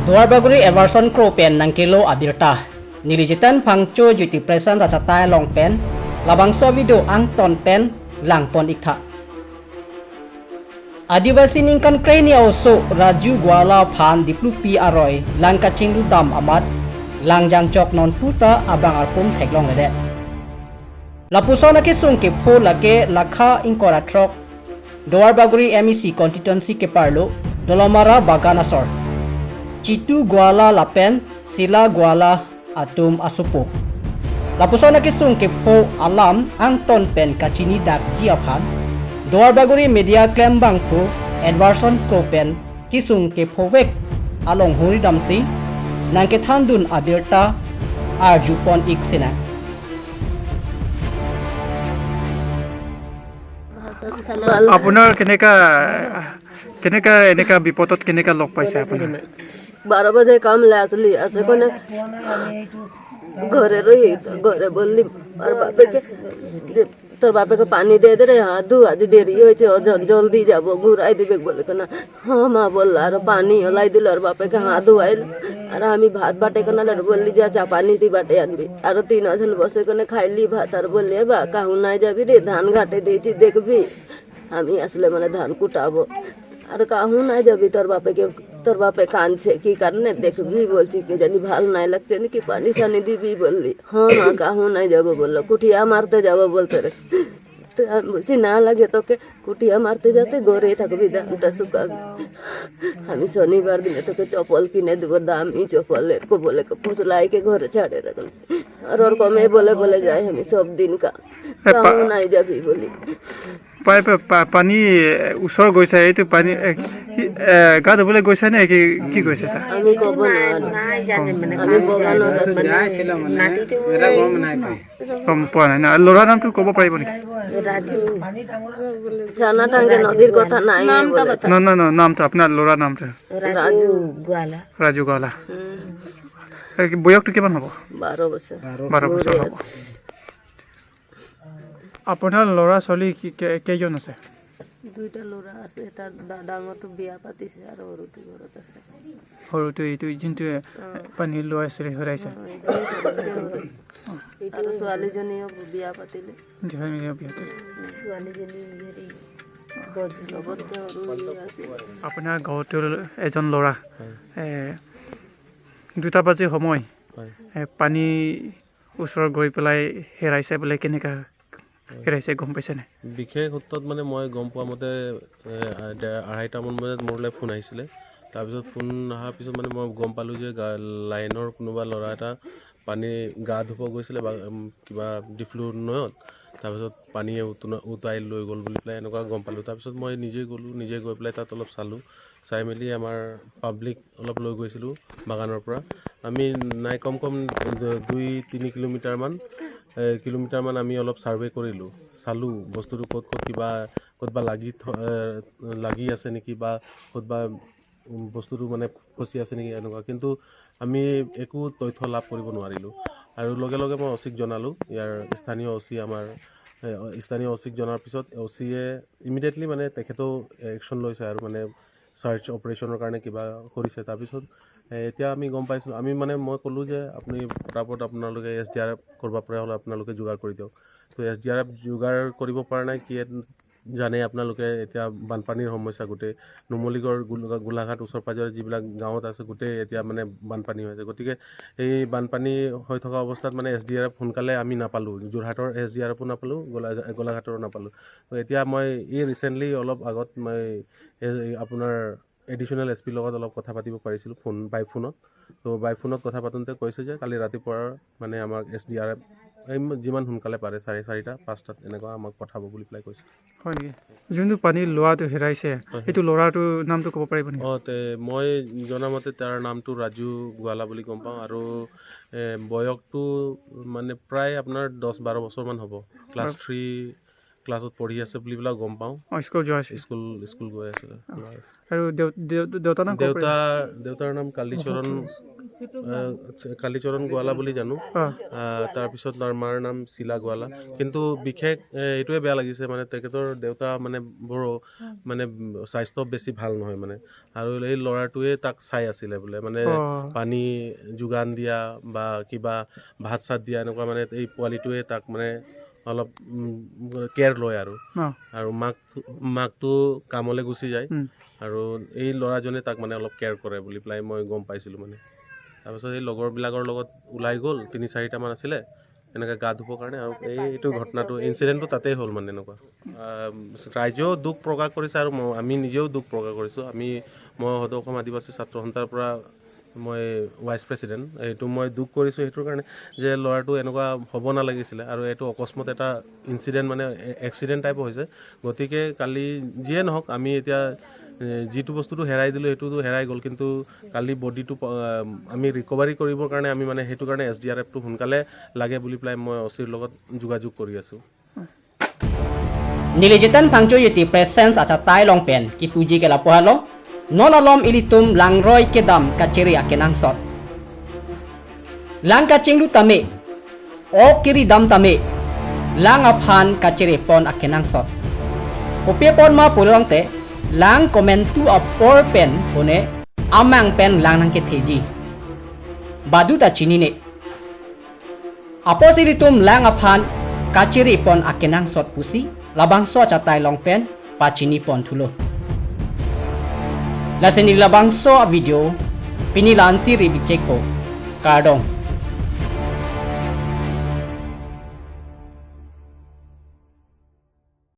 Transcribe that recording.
Duarbaguri Everson Kropen ng kilo abirta. Nilijitan pangcho juti presan sa chatay long pen. Labang so video ang ton pen lang pon ikha. Adivasi ningkan kreni also Raju Gwala Phan Diplupi Aroy lang kaching ludam amat lang jang chok non puta abang arpum theklong ledet. Lapuso na kisung ke pho lake lakha inkora trok. Duarbaguri MEC constituency ke parlo Dolomara Baganasor. Citu Gwala Lapen, Sila Gwala Atum Asupo. Lapuso na kisung ke po alam ang ton pen kachini dak jiaphan. Duarbaguri media klembang po Edwardson Kropen kisung ke po wek along huri damsi nang kethandun abirta arjupon iksina. আপোনাৰ কেনেকা এনেকা বিপদত কেনেকা লগ পাইছে আপুনি 12 बजे काम लासली ऐसे कोने घरे रही घरे बोलली और बापे के তোর বাপেকে পানি দিয়ে দে রে হাত ধু আজ দেরি হয়েছে জলদি যাবো ঘুরাই দিবে বলে কেনা হ্যাঁ মা বলল আর পানি হলাই দিল আর বাপেকে হাত ধুয়াইল আর আমি ভাত বাটে কেনা বললি যা চা পানি দি বাটে আনবি আর 3 জন বসে কেনে খাইলি ভাত আর বললি বা কাহু নাই যাবি রে ধান ঘাটে দিয়েছি দেখবি আমি আসলে মানে ধান কুটাবো আর কাহু নাই যাবি তোর বাপে কানছে কি কারণে দেখবি বলছি কি জানি ভালো নাই লাগছে নাকি পানি সানি দিবি বললি হ্যাঁ মা কাহু নাই যাবো বললো কুটিয়া মারতে যাবো বলতে রে তো আমি বলছি না লাগে তোকে কুটিয়া মারতে যাতে গড়ে থাকবি দামটা শুকাবি আমি শনিবার দিনে তোকে চপল কিনে দেবো দামি চপল এরকম বলে পুতলাইকে ঘরে ছাড়ে রাখলাম আর ওর কমে বলে বলে যাই আমি সব দিন কাহু নাই যাবি বলি পানী ওচৰ গৈছে এইটো পানী গা ধুবলৈ গৈছে নে কি গৈছে আমি ক'ব নোৱাৰো আমি বগানত গম পোৱা নাই না ল'ৰাৰ নামটো ক'ব পাৰিব নেকি জানাটাঙ্গে নদীৰ কথা নাই না নামটো আপোনাৰ ল'ৰাৰ নামটো ৰাজু গোৱালা বয়সটো কিমান হ'ব 12 বছৰ 12 বছৰ হ'ব আপোনাৰ ল'ৰা ছোৱালী কেইজন আছে দুইটা ল'ৰা আছে এটা ডাঙৰটো বিয়া পাতিছে আৰু সৰুটো ঘৰত আছে সৰুটো এইটো যোনটো পানী লোৱা আছে হেৰাইছে আৰু ছোৱালীজনীও বিয়া পাতিলে আপোনাৰ গাঁৱতো এজন ল'ৰা 2টা বাজি সময় পানী ওচৰত গৈ পেলাই হেৰাইছে বোলে কেনেকা হেৰাইছে গম পাইছেনে বিশেষ সূত্ৰত মানে মই গম পোৱা মতে 2:30মান বজাত মোৰলৈ ফোন আহিছিলে তাৰপিছত ফোন অহাৰ পিছত মানে মই গম পালোঁ যে লাইনৰ কোনোবা ল'ৰা এটা পানী গা ধুব গৈছিলে বা কিবা ডিফ্লু নৈত তাৰপিছত পানীয়ে উটাই লৈ গ'ল বুলি পেলাই এনেকুৱা গম পালোঁ তাৰপিছত মই নিজে গৈ পেলাই তাত অলপ চালোঁ চাই মেলি আমাৰ পাব্লিক অলপ লৈ গৈছিলোঁ বাগানৰ পৰা আমি নাই কম 2-3 কিলোমিটাৰমান আমি অলপ ছাৰ্ভে কৰিলোঁ চালোঁ বস্তুটো ক'তবা লাগি আছে নেকি বা ক'তবা বস্তুটো মানে ফচি আছে নেকি এনেকুৱা কিন্তু আমি একো তথ্য লাভ কৰিব নোৱাৰিলোঁ আৰু লগে লগে মই অচিক জনালোঁ ইয়াৰ স্থানীয় অচিক জনাৰ পিছত অচিয়ে ইমিডিয়েটলি মানে তেখেতেও একশ্যন লৈছে আৰু মানে চাৰ্চ অপাৰেশ্যনৰ কাৰণে কিবা কৰিছে তাৰপিছত এতিয়া আমি গম পাইছোঁ মই ক'লোঁ যে আপুনি পটাপট আপোনালোকে SDRF কৰিব পৰা হ'লে আপোনালোকে যোগাৰ কৰি দিয়ক তো SDRF যোগাৰ কৰিব পৰা নাই কি জানে আপোনালোকে এতিয়া বানপানীৰ সমস্যা গোটেই নুমলীগড় গোলাঘাট ওচৰ পাজৰে যিবিলাক গাঁৱত আছে গোটেই এতিয়া মানে বানপানী হৈছে গতিকে এই বানপানী হৈ থকা অৱস্থাত মানে SDRF সোনকালে আমি নাপালোঁ যোৰহাটৰ SDRFো নাপালোঁ গোলাঘাটৰো নাপালোঁ তো এতিয়া মই ৰিচেণ্টলি অলপ আগত মই আপোনাৰ এডিশ্যনেল SP লগত অলপ কথা পাতিব পাৰিছিলোঁ বাই ফোনত কথা পাতোঁতে কৈছে যে কালি ৰাতিপুৱা মানে আমাক SDRF যিমান সোনকালে পাৰে 4:30 5টাত এনেকুৱা আমাক পঠাব বুলি পেলাই কৈছে হয় নেকি যোনটো পানী লোৱাটো হেৰাইছে এইটো ল'ৰাটোৰ নামটো ক'ব পাৰিব নেকি মই জনামতে তাৰ নামটো ৰাজু গোৱালা বুলি গম পাওঁ আৰু বয়সটো মানে প্ৰায় আপোনাৰ 10-12 বছৰমান হ'ব ক্লাছ 3 ক্লাছত পঢ়ি আছে বুলি পেলাই গম পাওঁ স্কুল গৈ আছে আৰু দেউতাৰ নাম কালীচৰণ কালীচৰণ গোৱালা বুলি জানো। তাৰপিছত তাৰ মাৰ নাম শিলা গোৱালা। কিন্তু বিশেষ এইটোৱে বেয়া লাগিছে মানে তেখেতৰ দেউতা মানে বৰ মানে স্বাস্থ্য বেছি ভাল নহয় মানে, আৰু এই ল'ৰাটোৱে তাক চাই আছিলে বোলে মানে পানী যোগান দিয়া বা কিবা ভাত চাত দিয়া এনেকুৱা মানে এই পোৱালিটোৱে তাক মানে অলপ কেয়াৰ লয় আৰু মাকটো কামলৈ গুচি যায় আৰু এই ল'ৰাজনে তাক মানে অলপ কেয়াৰ কৰে বুলি পেলাই মই গম পাইছিলোঁ মানে। তাৰপিছত এই লগৰবিলাকৰ লগত ওলাই গ'ল 3-4টামান আছিলে এনেকৈ গা ধুবৰ কাৰণে, আৰু এইটো ঘটনাটো ইনচিডেণ্টটো তাতেই হ'ল মানে এনেকুৱা। ৰাইজেও দুখ প্ৰকাশ কৰিছে আৰু আমি নিজেও দুখ প্ৰকাশ কৰিছোঁ। মই সদৌ অসম আদিবাসী ছাত্ৰ সন্থাৰ পৰা মই ভাইচ প্ৰেছিডেণ্ট, এইটো মই দুখ কৰিছোঁ সেইটোৰ কাৰণে যে ল'ৰাটো এনেকুৱা হ'ব নালাগিছিলে আৰু এইটো অকস্মাত এটা ইনচিডেণ্ট মানে এক্সিডেণ্ট টাইপ হৈছে। গতিকে কালি যিয়ে নহওক আমি এতিয়া যিটো বস্তুটো হেৰাই দিলোঁ সেইটোতো হেৰাই গ'ল, কিন্তু কালি বডিটো আমি ৰিকভাৰী কৰিবৰ কাৰণে আমি মানে সেইটো কাৰণে SDRFটো সোনকালে লাগে বুলি পেলাই মই অচিৰ লগত যোগাযোগ কৰি আছোঁ। Nilijitan pangjo yeti presence acha tai long pen ki puji ke lapuhalo non alom ilitum langroi ke dam kaciri akenang sot lang kacing lu tame o kiri dam tame lang aphan kaciri pon akenang sot kopie pon ma pulang te lang komentu apor pen hone amang pen lang nang ke teji badu ta chini ne aposilitum lang aphan kaciri pon akenang sot pusi labang so catai long pen pachini pon thulo laseni labang so video pinilan si ribiceko kardong